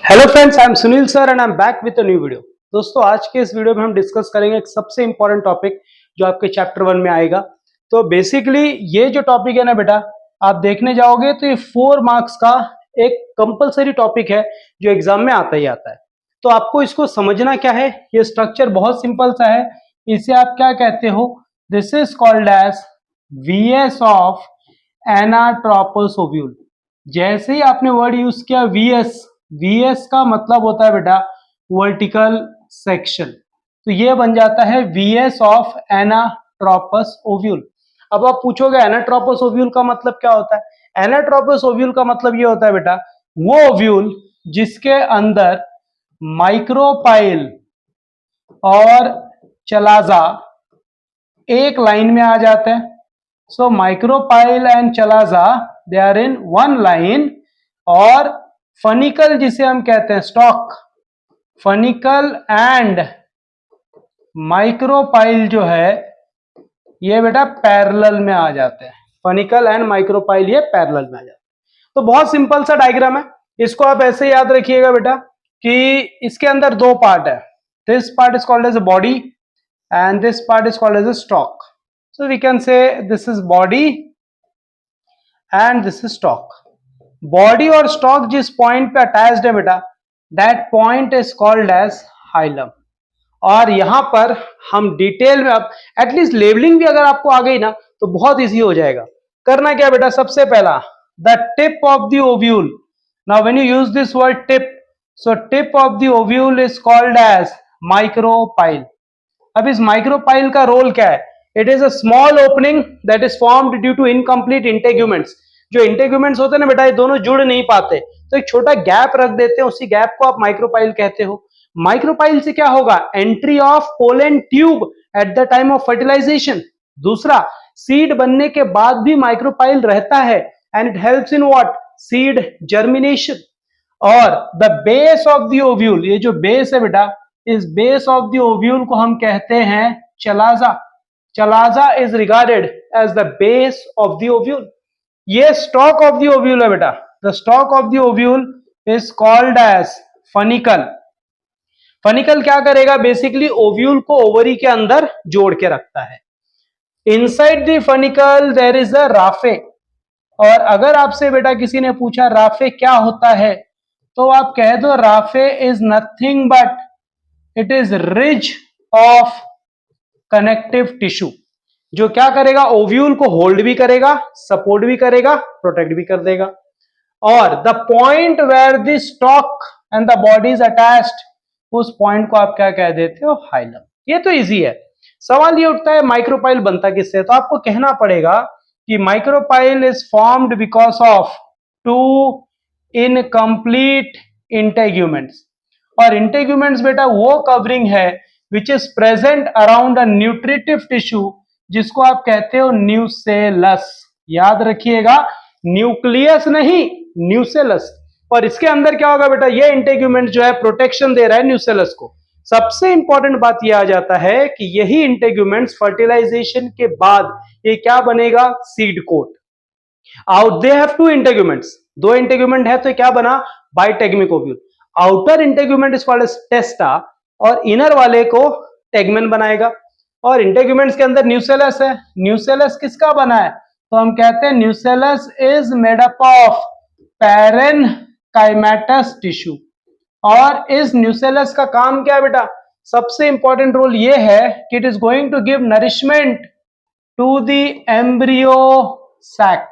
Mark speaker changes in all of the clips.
Speaker 1: Hello friends, I am Sunil sir and I am back with a new video. दोस्तों, आज के इस video में हम डिस्कस करेंगे एक सबसे इंपॉर्टेंट टॉपिक जो आपके चैप्टर 1 में आएगा। तो बेसिकली ये जो टॉपिक है ना बेटा, आप देखने जाओगे तो ये 4 मार्क्स का एक कंपलसरी टॉपिक है जो एग्जाम में आता ही आता है। तो आपको इसको समझना क्या है, ये स्ट्रक्चर बहुत सिंपल सा है। इसे आप क्या कहते हो? This is called as VS of anatropous ovule. जैसे ही आपने वर्ड यूज किया वीएस, वीएस का मतलब होता है बेटा वर्टिकल सेक्शन। तो ये बन जाता है वीएस ऑफ एनाट्रोपस ओव्यूल। अब आप पूछोगे एनाट्रोपस ओव्यूल का मतलब क्या होता है? एनाट्रोपस ओव्यूल का मतलब ये होता है बेटा वो ओव्यूल जिसके अंदर माइक्रोपाइल और चलाजा एक लाइन में आ जाते हैं। So micropyle and chalaza they are in one line, और फनिकल जिसे हम कहते हैं स्टॉक, फनिकल एंड माइक्रोपाइल जो है ये बेटा पैरेलल में आ जाते हैं। फनिकल एंड माइक्रोपाइल ये पैरेलल में आ जाते हैं। तो बहुत सिंपल सा डायग्राम है, इसको आप ऐसे याद रखिएगा बेटा कि इसके अंदर दो पार्ट है। This part is called as a body and this part is called as a stalk. So we can say this is body and this is stalk. Body और स्टॉक जिस पॉइंट पे अटैच्ड है बेटा, that point is called as hilum. और यहां पर हम detail में, अब एटलीस्ट लेवलिंग भी अगर आपको आ गई ना तो बहुत इजी हो जाएगा। करना क्या बेटा, सबसे पहला the tip of the ovule. Now when you use this word tip, so tip of the ovule is called as micropyle. अब इस माइक्रोपाइल का रोल क्या है? It is a small opening that is formed due to incomplete integuments. जो integuments होते हैं ना बेटा, ये दोनों जुड़ नहीं पाते, तो एक छोटा गैप रख देते हैं, उसी गैप को आप माइक्रोपाइल कहते हो। माइक्रोपाइल से क्या होगा? Entry of pollen tube at the time of fertilisation. दूसरा, सीड बनने के बाद भी माइक्रोपाइल रहता है and it helps in what? Seed germination. और the base of the ovule, ये जो बेस है बेटा, इस बेस ऑफ द ओव्यूल को हम कहते हैं chalaza. Chalaza is regarded as the base of the ovule. ये स्टॉक ऑफ द ओव्यूल है बेटा। The stalk of the ovule is called as funicle. Funicle क्या करेगा? बेसिकली ओव्यूल को ओवरी के अंदर जोड़ के रखता है। Inside the funicle there is a raphe. और अगर आपसे बेटा किसी ने पूछा राफे क्या होता है, तो आप कह दो Rafe is nothing but it is ridge of connective tissue, जो क्या करेगा? ओव्यूल को होल्ड भी करेगा, सपोर्ट भी करेगा, प्रोटेक्ट भी कर देगा। और the point where the stalk and the body is attached, उस पॉइंट को आप क्या कह देते हो? हाइलम। ये तो इजी है। सवाल ये उठता है माइक्रोपाइल बनता किससे? तो आपको कहना पड़ेगा कि micropyle is formed because of two incomplete integuments. और इंटेग्यूमेंट्स बेटा वो कवरिंग है which is present around a nutritive tissue, जिसको आप कहते हो न्यूसेलस। याद रखिएगा, न्यूक्लियस नहीं, न्यूसेलस। और इसके अंदर क्या होगा बेटा? ये इंटेग्यूमेंट जो है प्रोटेक्शन दे रहा है न्यूसेलस को। सबसे इंपॉर्टेंट बात यह आ जाता है कि यही इंटेग्यूमेंट्स फर्टिलाइजेशन के बाद ये क्या बनेगा? Seed coat. Out they have two integuments, दो इंटेग्यूमेंट है तो क्या बना? Bitegmic ovule. Outer integument is called as testa और इनर वाले को टेगमेन बनाएगा। और इंटेग्यूमेंट्स के अंदर न्यूसेलस है। न्यूसेलस किसका बना है? तो हम कहते हैं nucellus is made up of parenchymatous tissue. और इस न्यूसेलस का काम क्या है बेटा? सबसे इंपॉर्टेंट रोल ये है कि it is going to give nourishment to the embryo sac.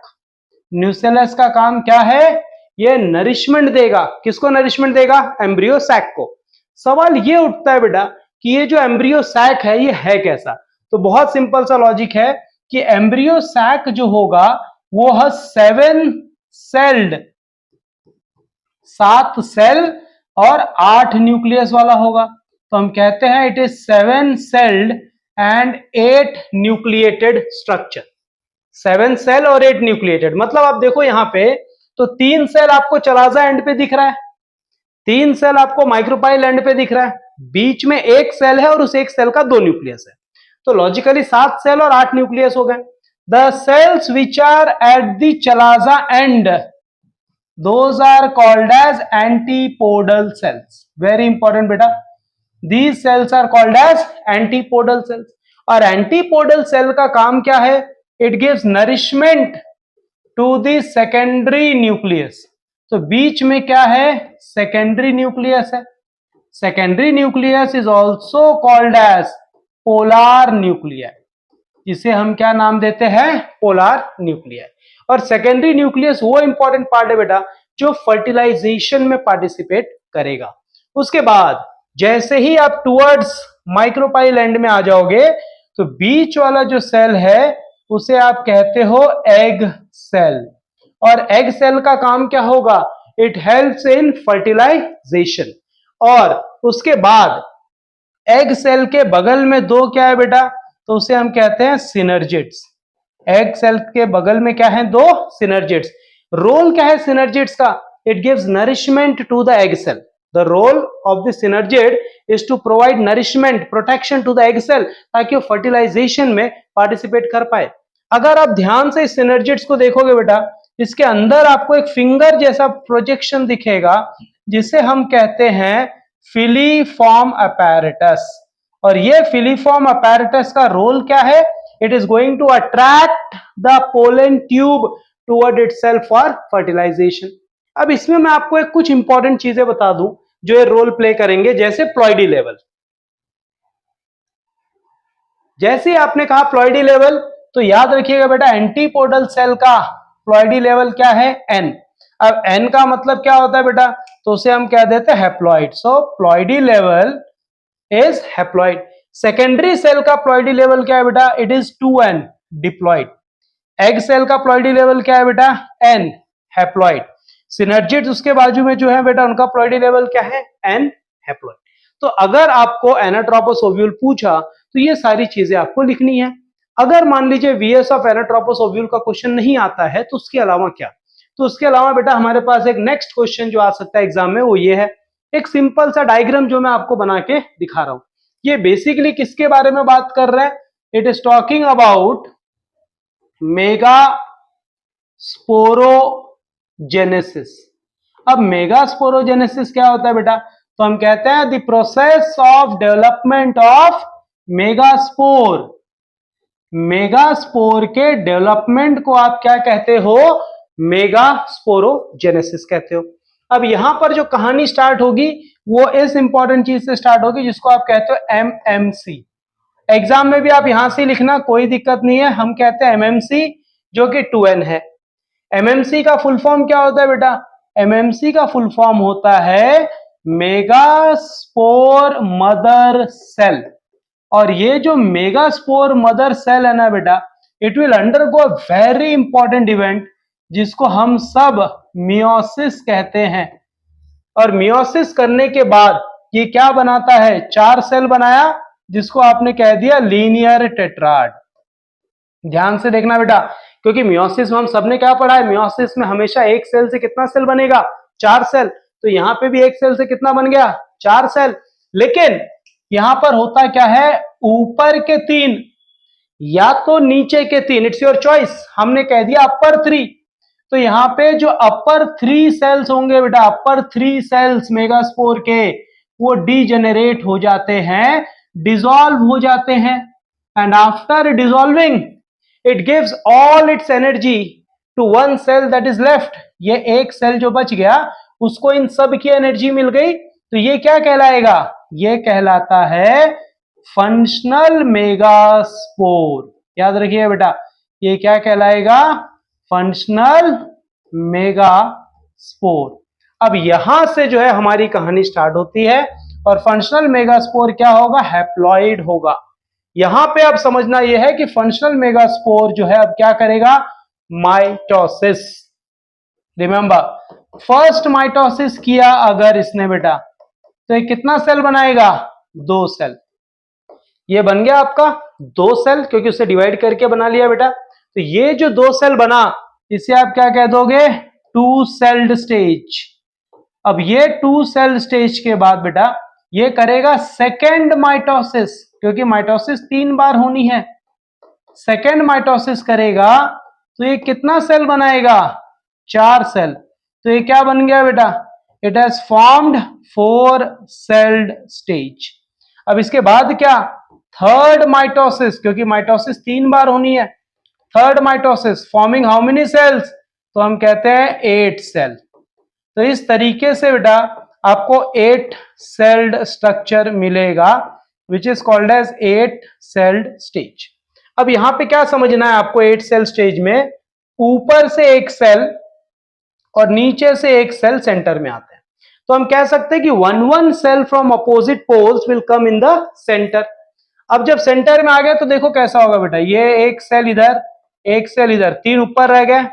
Speaker 1: Nucellus का काम क्या है? ये नरिशमेंट देगा। किसको नरिशमेंट देगा? एम्ब्रियो सैक को। सवाल ये उठता है बेटा कि ये जो एम्ब्रियो सैक है ये है कैसा? तो बहुत सिंपल सा लॉजिक है कि एम्ब्रियो सैक जो होगा वो है 7 सेल्ड, 7 सेल और 8 न्यूक्लियस वाला होगा। तो हम कहते हैं it is 7 celled and 8 nucleated structure. 7 cell और 8 न्यूक्लिएटेड, मतलब आप देखो यहां पे तो 3 सेल आपको चलाजा एंड पे दिख रहा है, 3 सेल आपको माइक्रोपाइल एंड पे दिख रहा है, बीच में एक सेल है और उस एक सेल का 2 न्यूक्लियस है। तो लॉजिकली 7 सेल और 8 न्यूक्लियस हो गए। The cells which are at the chalaza and those are called as antipodal cells. Very important बेटा, these cells are called as antipodal cells. और एंटीपोडल सेल का काम क्या है? It gives nourishment to the secondary nucleus. तो बीच में क्या है? सेकेंडरी न्यूक्लियस है। Secondary nucleus is also called as polar nuclear, जिसे हम क्या नाम देते हैं? Polar nuclear. और सेकेंडरी न्यूक्लियस वो इंपॉर्टेंट पार्ट है बेटा जो फर्टिलाइजेशन में पार्टिसिपेट करेगा। उसके बाद जैसे ही आप टुवर्ड्स माइक्रोपाइल एंड में आ जाओगे तो बीच वाला जो सेल है उसे आप कहते हो एग सेल। और एग सेल का काम क्या होगा? It helps in fertilization. और उसके बाद एग सेल के बगल में दो क्या है बेटा? तो उसे हम कहते हैं सिनर्जिड्स। एग सेल के बगल में क्या है? दो सिनर्जिड्स। रोल क्या है सिनर्जिड्स का? It gives nourishment to the egg cell. The role of the synergid is to provide nourishment, protection to the egg cell, ताकि वो फर्टिलाइजेशन में पार्टिसिपेट कर पाए। अगर आप ध्यान से इस सिनर्जिड्स को देखोगे बेटा, इसके अंदर आपको एक फिंगर जैसा प्रोजेक्शन दिखेगा जिसे हम कहते हैं फिलीफॉर्म अपैरेटस। और ये फिलीफॉर्म अपैरेटस का रोल क्या है? It is going to attract the pollen tube toward itself for fertilization. अब इसमें मैं आपको एक कुछ इंपॉर्टेंट चीजें बता दूं जो ये रोल प्ले करेंगे, जैसे प्लॉइडी लेवल। जैसे ही आपने कहा प्लॉइडी लेवल, तो याद रखिएगा बेटा एंटीपोडल सेल का प्लॉइडी लेवल क्या है? एन। अब एन का मतलब क्या होता है बेटा? तो उसे हम कह देते हैं haploid. So ploidy level is haploid. Secondary cell का प्लॉइडी लेवल क्या है बेटा? It is 2n, diploid. Egg cell का प्लॉइडी लेवल क्या है बेटा? n, haploid. सिनर्जिड्स उसके बाजू में जो है बेटा उनका प्लॉइडी लेवल क्या है? n, haploid. तो अगर आपको एनाट्रोपस ओव्यूल पूछा तो ये सारी चीजें आपको लिखनी है। अगर मान लीजिए वीएस ऑफ एनाट्रोपस ओव्यूल का क्वेश्चन नहीं आता है तो उसके अलावा क्या? तो उसके अलावा बेटा हमारे पास एक नेक्स्ट क्वेश्चन जो आ सकता है एग्जाम में, वो ये है। एक सिंपल सा डायग्राम जो मैं आपको बना के दिखा रहा हूं। ये बेसिकली किसके बारे में बात कर रहा है? It is talking about mega sporogenesis. अब मेगा स्पोरोजेनेसिस क्या होता है बेटा? तो हम कहते हैं the process of development of megaspore. Megaspore के डेवलपमेंट को आप क्या कहते हो? मेगास्पोरोजेनेसिस कहते हो। अब यहां पर जो कहानी स्टार्ट होगी वो इस इंपॉर्टेंट चीज से स्टार्ट होगी जिसको आप कहते हो एमएमसी। एग्जाम में भी आप यहां से लिखना, कोई दिक्कत नहीं है। हम कहते हैं एमएमसी, जो कि 2n है। एमएमसी का फुल फॉर्म क्या होता है बेटा? एमएमसी का फुल फॉर्म होता है मेगास्पोर मदर सेल। और ये जो मेगास्पोर मदर सेल है ना बेटा, it will undergo a very important event जिसको हम सब मियोसिस कहते हैं। और मियोसिस करने के बाद ये क्या बनाता है? 4 सेल बनाया जिसको आपने कह दिया लीनियर टेट्राड। ध्यान से देखना बेटा, क्योंकि मियोसिस में हम सबने क्या पढ़ा है? मियोसिस में हमेशा एक सेल से कितना सेल बनेगा? 4 सेल। तो यहां पे भी एक सेल से कितना बन गया? 4 सेल। लेकिन यहां पर होता क्या है? ऊपर के 3 या तो नीचे के 3, इट्स योर चॉइस। हमने कह दिया अपर 3। तो यहां पे जो अपर 3 सेल्स होंगे बेटा, अपर 3 सेल्स मेगास्पोर के, वो डीजेनरेट हो जाते हैं, डिसॉल्व हो जाते हैं। And after dissolving it gives all its energy to one cell that is left. ये एक सेल जो बच गया उसको इन सब की एनर्जी मिल गई। तो ये क्या कहलाएगा? ये कहलाता है फंक्शनल मेगास्पोर। याद रखिए बेटा, ये क्या कहलाएगा? Functional megaspore. अब यहां से जो है हमारी कहानी स्टार्ट होती है। और फंक्शनल मेगास्पोर क्या होगा? हैप्लॉइड होगा। यहां पे अब समझना यह है कि फंक्शनल मेगास्पोर जो है अब क्या करेगा? माइटोसिस। रिमेंबर, फर्स्ट माइटोसिस किया अगर इसने बेटा, तो ये कितना सेल बनाएगा? 2 सेल। ये बन गया आपका 2 सेल, क्योंकि उसे डिवाइड करके बना लिया बेटा। तो ये जो 2 सेल बना, इसे आप क्या कह दोगे? 2 सेल्ड स्टेज। अब ये 2 सेल स्टेज के बाद बेटा ये करेगा सेकेंड माइटोसिस, क्योंकि माइटोसिस 3 बार होनी है। सेकेंड माइटोसिस करेगा तो ये कितना सेल बनाएगा? 4 सेल। तो ये क्या बन गया बेटा, it has formed 4 celled stage. अब इसके बाद क्या, थर्ड माइटोसिस, क्योंकि माइटोसिस 3 बार होनी है, third mitosis forming how many cells, तो हम कहते हैं 8 सेल। तो इस तरीके से बेटा आपको 8 सेल्ड स्ट्रक्चर मिलेगा which is called as 8 celled stage. अब यहां पे क्या समझना है आपको, 8 सेल स्टेज में ऊपर से एक सेल और नीचे से एक सेल सेंटर में आते हैं। तो हम कह सकते हैं कि one cell from opposite poles will come in the centre. अब जब सेंटर में आ गए तो देखो कैसा होगा बेटा, ये एक सेल इधर, एक सेल इधर, 3 ऊपर रह गए,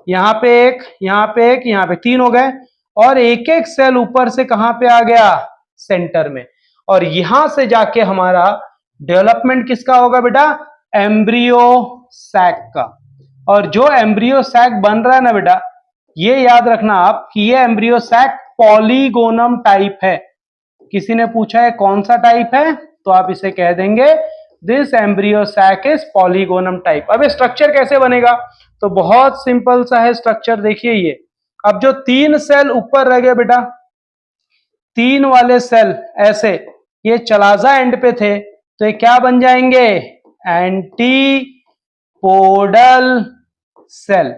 Speaker 1: यहाँ पे एक, यहाँ पे एक, यहाँ पे 3 हो गए, और एक एक सेल ऊपर से कहां पे आ गया, सेंटर में। और यहां से जाके हमारा डेवलपमेंट किसका होगा बेटा, एम्ब्रियो सैक का। और जो एम्ब्रियो सैक बन रहा है ना बेटा, ये याद रखना आप कि ये एम्ब्रियो सैक पॉलीगोनम टाइप है। किसी ने पूछा है कौन सा टाइप है, तो आप इसे कह देंगे this embryo sac is polygonum type. अब ये स्ट्रक्चर कैसे बनेगा, तो बहुत सिंपल सा है स्ट्रक्चर, देखिए ये। अब जो 3 सेल ऊपर रह गए बेटा, 3 वाले सेल ऐसे, ये चलाजा एंड पे थे, तो ये क्या बन जाएंगे, एंटीपोडल सेल।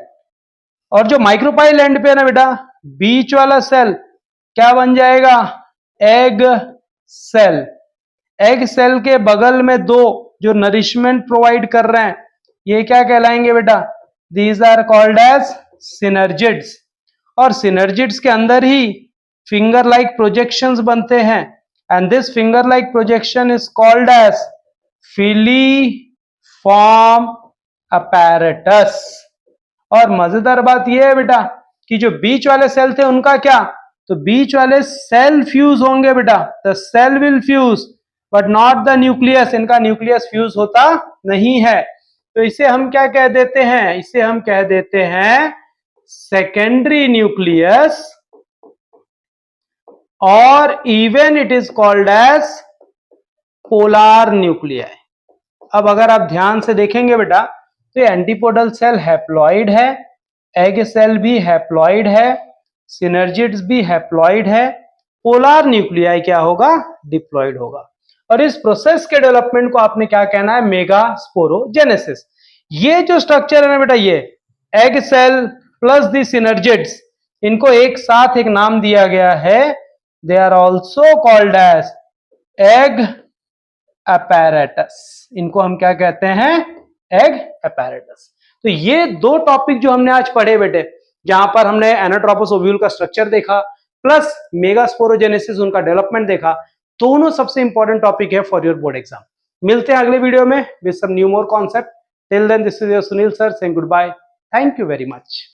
Speaker 1: और जो माइक्रोपाइल एंड पे है ना बेटा, बीच वाला सेल क्या बन जाएगा, एग सेल। एग सेल के बगल में 2 जो नरिशमेंट प्रोवाइड कर रहे हैं, ये क्या कहलाएंगे बेटा, these are called as synergids. और सिनर्जिड्स के अंदर ही फिंगर लाइक प्रोजेक्शंस बनते हैं, and this finger like projection is called as filiform apparatus. और मजेदार बात यह है बेटा कि जो बीच वाले सेल थे उनका क्या, तो बीच वाले सेल फ्यूज होंगे बेटा, the cell will fuse but not the nucleus, इनका न्यूक्लियस फ्यूज होता नहीं है। तो इसे हम क्या कह देते हैं, इसे हम कह देते हैं सेकेंडरी न्यूक्लियस, और even it is called as polar nuclei. अब अगर आप ध्यान से देखेंगे बेटा, तो ये एंटीपोडल सेल हैप्लॉइड है, एग सेल भी हैप्लॉइड है, सिनर्जिड्स भी हैप्लॉइड है, पोलार न्यूक्लियाई क्या होगा, डिप्लॉइड होगा। और इस प्रोसेस के डेवलपमेंट को आपने क्या कहना है, मेगास्पोरोजेनेसिस। ये जो स्ट्रक्चर है ना बेटा, ये egg cell plus the synergids, इनको एक साथ एक नाम दिया गया है, they are also called as egg apparatus। इनको हम क्या कहते हैं, एग apparatus। तो ये 2 टॉपिक जो हमने आज पढ़े बेटे, जहां पर हमने एनाट्रोपस ओव्यूल का स्ट्रक्चर देखा प्लस मेगास्पोरोजेनेसिस उनका डेवलपमेंट देखा, दोनों सबसे इंपॉर्टेंट टॉपिक है फॉर योर बोर्ड एग्जाम। मिलते हैं अगले वीडियो में with some new more concept. Till then this is your Sunil sir saying good bye, thank you very much.